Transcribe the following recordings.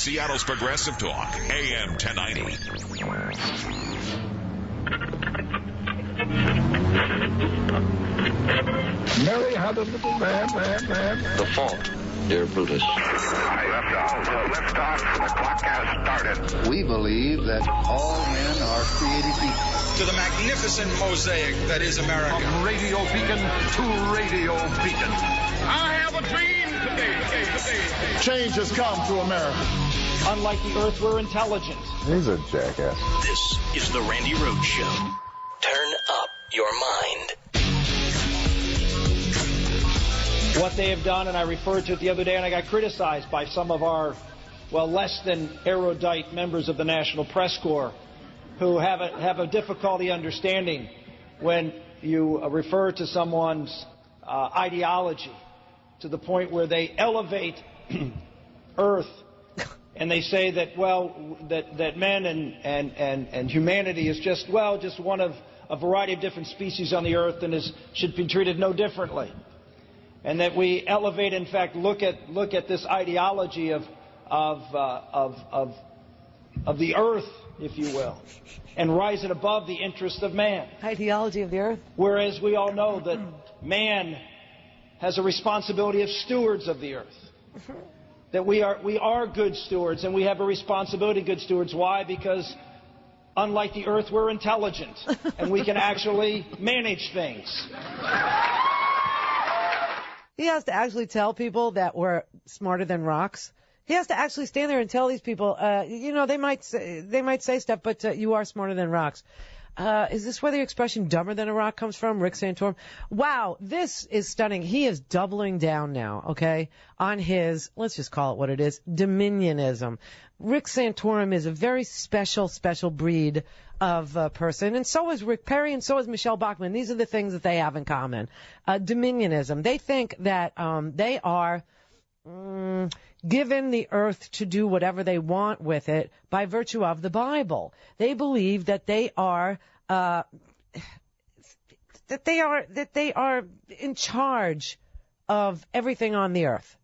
Seattle's Progressive Talk, AM 1090. Mary had a little lamb. The fault, dear Brutus. Liftoff. The clock has started. We believe that all men are created equal. To the magnificent mosaic that is America. From radio beacon to radio beacon. I have a dream today. Change has come to America. Unlike the Earth, we're intelligent. He's a jackass. This is the Randy Rhoads Show. Turn up your mind. What they have done, and I referred to it the other day, and I got criticized by some of our, less than erudite members of the National Press Corps who have a difficulty understanding when you refer to someone's ideology to the point where they elevate Earth and they say that, that men and humanity is just one of a variety of different species on the Earth and should be treated no differently. And that we elevate, in fact, look at this ideology of the Earth, if you will, and rise it above the interest of man. Ideology of the Earth. Whereas we all know that man has a responsibility of stewards of the Earth. That we are good stewards, and we have a responsibility, good stewards. Why? Because unlike the Earth, we're intelligent, and we can actually manage things. He has to actually tell people that we're smarter than rocks. He has to actually stand there and tell these people, they might say stuff, but you are smarter than rocks. Is this where the expression dumber than a rock comes from? Rick Santorum. Wow, this is stunning. He is doubling down now, okay, on his, let's just call it what it is, dominionism. Rick Santorum is a very special breed of person, and so is Rick Perry, and so is Michelle Bachmann. These are the things that they have in common. Dominionism. They think that they are given the earth to do whatever they want with it by virtue of the Bible. They believe that they are in charge of everything on the earth.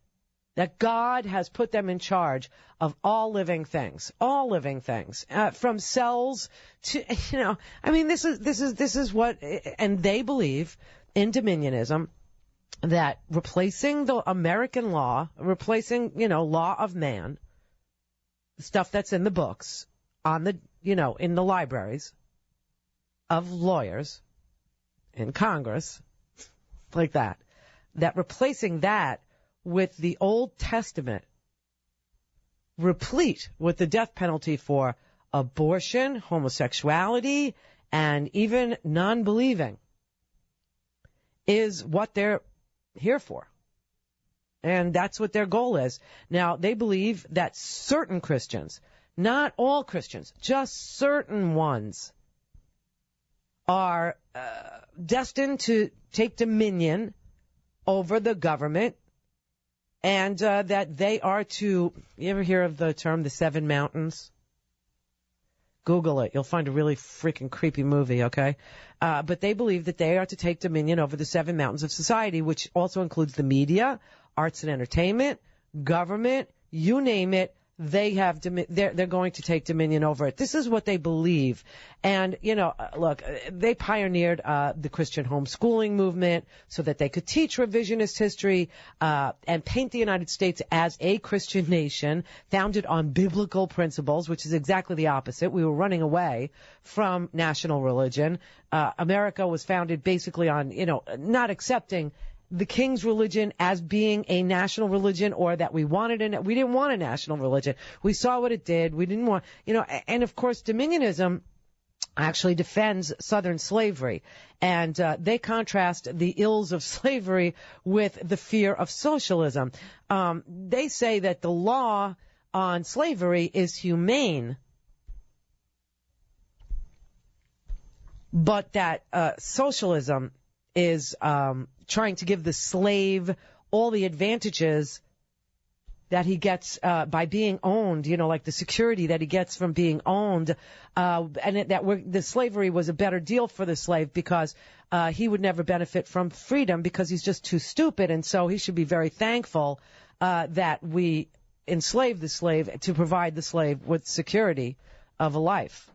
That God has put them in charge of all living things, from cells to, this is what, and they believe in dominionism, that replacing the American law, law of man, stuff that's in the books, in the libraries of lawyers, in Congress, like that replacing that with the Old Testament, replete with the death penalty for abortion, homosexuality, and even non-believing, is what they're here for. And that's what their goal is. Now, they believe that certain Christians, not all Christians, just certain ones, are destined to take dominion over the government, and that they are to, you ever hear of the term the Seven Mountains? Google it. You'll find a really freaking creepy movie, okay? But they believe that they are to take dominion over the seven mountains of society, which also includes the media, arts and entertainment, government, you name it. They're going to take dominion over it. This is what they believe. And, look, they pioneered the Christian homeschooling movement so that they could teach revisionist history and paint the United States as a Christian nation founded on biblical principles, which is exactly the opposite. We were running away from national religion. America was founded basically on, not accepting the king's religion as being a national religion, or that we didn't want a national religion. We saw what it did. We didn't want, and of course dominionism actually defends Southern slavery, and they contrast the ills of slavery with the fear of socialism. They say that the law on slavery is humane, but that socialism is trying to give the slave all the advantages that he gets by being owned, like the security that he gets from being owned, the slavery was a better deal for the slave because he would never benefit from freedom because he's just too stupid, and so he should be very thankful that we enslave the slave to provide the slave with security of a life.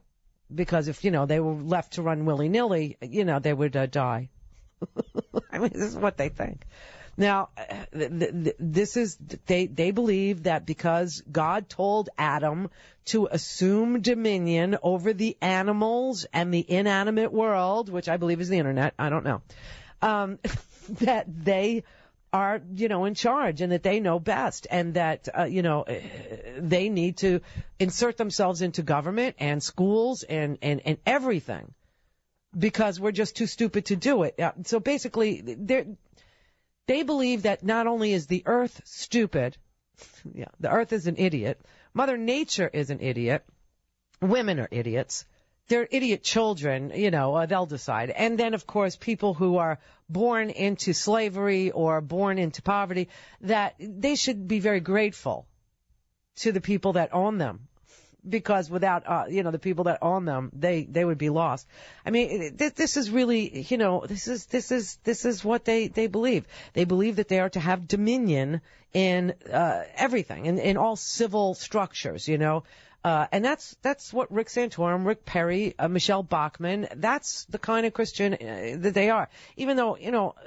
Because if, they were left to run willy-nilly, they would die. I mean, this is what they think. Now, they believe that because God told Adam to assume dominion over the animals and the inanimate world, which I believe is the internet, I don't know, that they are, in charge and that they know best and that, they need to insert themselves into government and schools and everything because we're just too stupid to do it. So basically, they believe that not only is the earth stupid, the earth is an idiot, Mother Nature is an idiot, women are idiots, they're idiot children, they'll decide. And then, of course, people who are born into slavery or born into poverty, that they should be very grateful to the people that own them. Because without, the people that own them, they would be lost. I mean, this is really, this is what they believe. They believe that they are to have dominion in, everything, in all civil structures, and that's what Rick Santorum, Rick Perry, Michelle Bachmann, that's the kind of Christian that they are. Even though,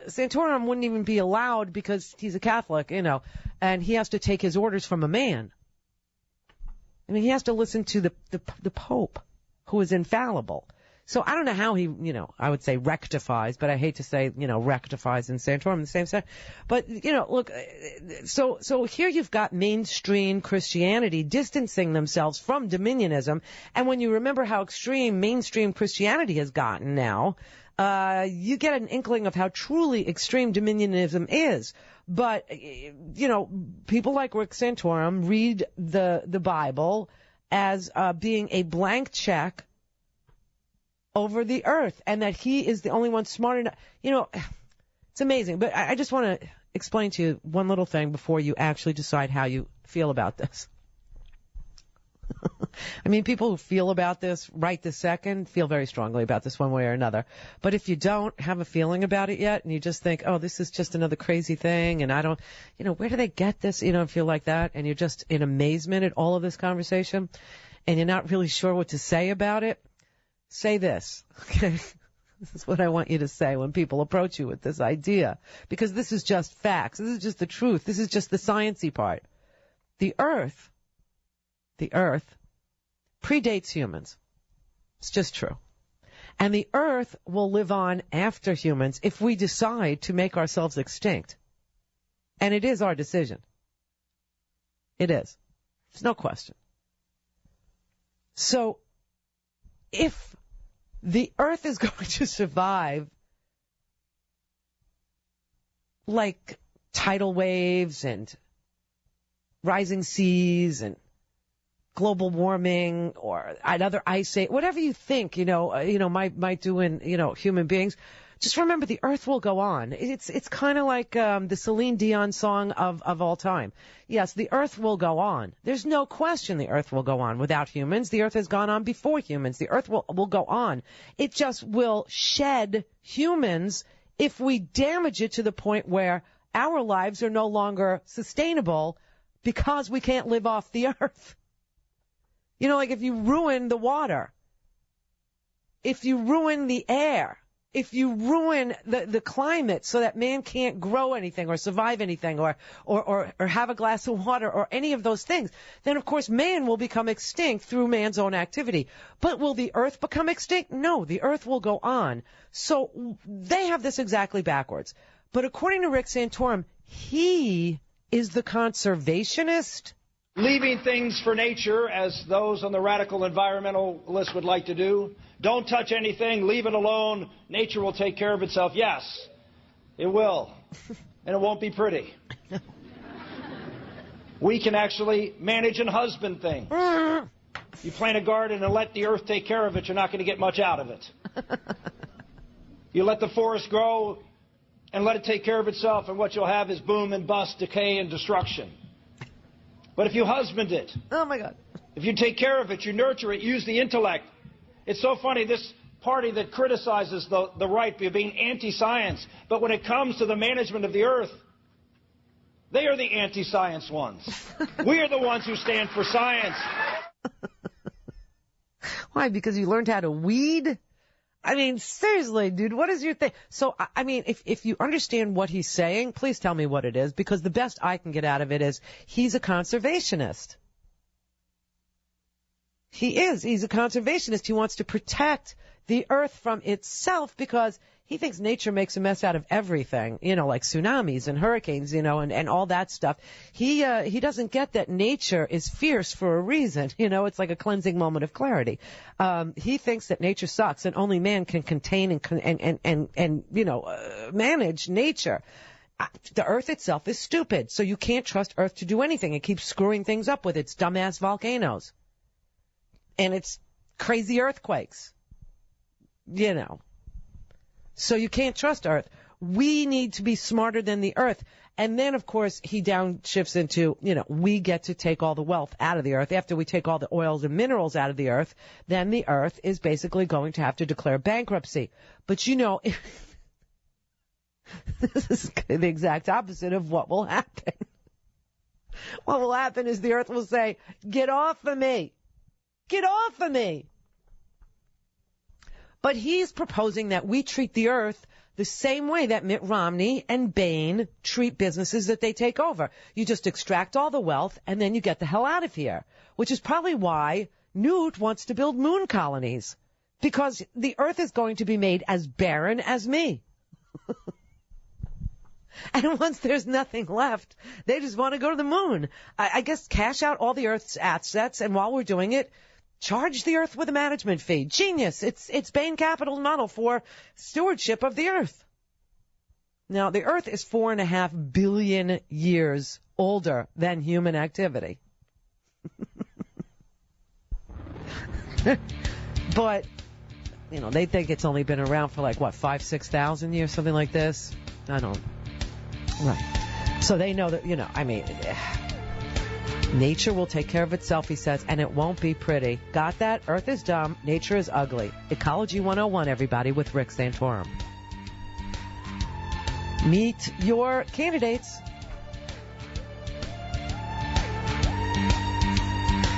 Santorum wouldn't even be allowed because he's a Catholic, and he has to take his orders from a man. I mean, he has to listen to the Pope, who is infallible. So I don't know how he, I would say rectifies, but I hate to say, rectifies in Santorum in the same sense. But, look, so here you've got mainstream Christianity distancing themselves from dominionism. And when you remember how extreme mainstream Christianity has gotten now, you get an inkling of how truly extreme dominionism is. But, people like Rick Santorum read the Bible as being a blank check over the earth and that he is the only one smart enough. It's amazing. But I just want to explain to you one little thing before you actually decide how you feel about this. I mean, people who feel about this right this second feel very strongly about this one way or another. But if you don't have a feeling about it yet and you just think, oh, this is just another crazy thing and I don't, where do they get this? If you're like that and you're just in amazement at all of this conversation and you're not really sure what to say about it, say this, okay? This is what I want you to say when people approach you with this idea, because this is just facts. This is just the truth. This is just the sciencey part. The earth predates humans. It's just true. And the earth will live on after humans if we decide to make ourselves extinct. And it is our decision. It is. There's no question. So, if the earth is going to survive like tidal waves and rising seas and global warming or another ice age, whatever you think, might do in, human beings, just remember the earth will go on. It's kind of like the Celine Dion song of all time. Yes, the earth will go on. There's no question the earth will go on without humans. The earth has gone on before humans. The earth will go on. It just will shed humans if we damage it to the point where our lives are no longer sustainable because we can't live off the earth. Like if you ruin the water, if you ruin the air, if you ruin the climate so that man can't grow anything or survive anything or have a glass of water or any of those things, then of course man will become extinct through man's own activity. But will the earth become extinct? No, the earth will go on. So they have this exactly backwards. But according to Rick Santorum, he is the conservationist. Leaving things for nature, as those on the radical environmentalist would like to do. Don't touch anything, leave it alone, nature will take care of itself. Yes, it will, and it won't be pretty. We can actually manage and husband things. You plant a garden and let the earth take care of it, you're not going to get much out of it. You let the forest grow and let it take care of itself, and what you'll have is boom and bust, decay and destruction. But if you husband it, oh my God, if you take care of it, you nurture it, use the intellect. It's so funny, this party that criticizes the right for being anti-science, but when it comes to the management of the earth, They are the anti-science ones. We are the ones who stand for science. Why? Because you learned how to weed? I mean, seriously, dude, what is your thing? So, I mean, if you understand what he's saying, please tell me what it is, because the best I can get out of it is he's a conservationist. He is. He's a conservationist. He wants to protect the earth from itself because he thinks nature makes a mess out of everything, you know, like tsunamis and hurricanes, you know, and all that stuff. He doesn't get that nature is fierce for a reason. You know, it's like a cleansing moment of clarity. He thinks that nature sucks and only man can contain and you know, manage nature. The earth itself is stupid, so you can't trust earth to do anything. It keeps screwing things up with its dumbass volcanoes and its crazy earthquakes, you know. So you can't trust earth. We need to be smarter than the earth. And then, of course, he downshifts into, you know, we get to take all the wealth out of the earth. After we take all the oils and minerals out of the earth, then the earth is basically going to have to declare bankruptcy. But, you know, this is the exact opposite of what will happen. What will happen is the earth will say, get off of me. Get off of me. But he's proposing that we treat the earth the same way that Mitt Romney and Bain treat businesses that they take over. You just extract all the wealth and then you get the hell out of here, which is probably why Newt wants to build moon colonies, because the earth is going to be made as barren as me. And once there's nothing left, they just want to go to the moon. I guess cash out all the earth's assets, and while we're doing it, charge the earth with a management fee. Genius. It's Bain Capital's model for stewardship of the earth. Now, the earth is 4.5 billion years older than human activity. But, you know, they think it's only been around for like, what, 6,000 years, something like this? I don't. Right. So they know that, you know, I mean, nature will take care of itself, he says, and it won't be pretty. Got that? Earth is dumb. Nature is ugly. Ecology 101, everybody, with Rick Santorum. Meet your candidates.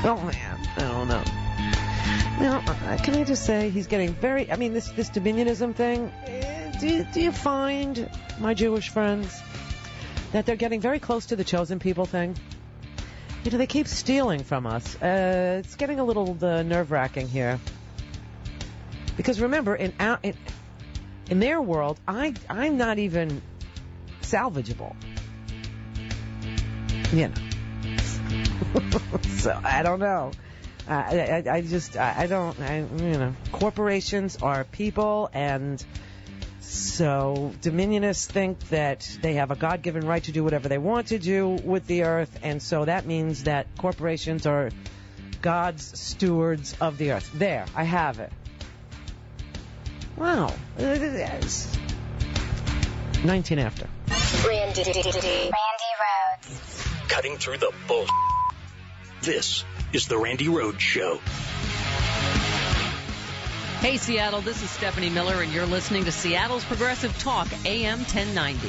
Oh, man. I don't know. Now, can I just say he's getting very, I mean, this dominionism thing, do you find, my Jewish friends, that they're getting very close to the chosen people thing? You know, they keep stealing from us. It's getting a little nerve-wracking here. Because remember, in their world, I'm not even salvageable. You know. So, I don't know. You know, corporations are people, and so dominionists think that they have a God-given right to do whatever they want to do with the earth, and so that means that corporations are God's stewards of the earth. There, I have it. Wow. 19 after. Randy Rhodes. Cutting through the bull. This is the Randy Rhodes Show. Hey, Seattle, this is Stephanie Miller, and you're listening to Seattle's Progressive Talk, AM 1090.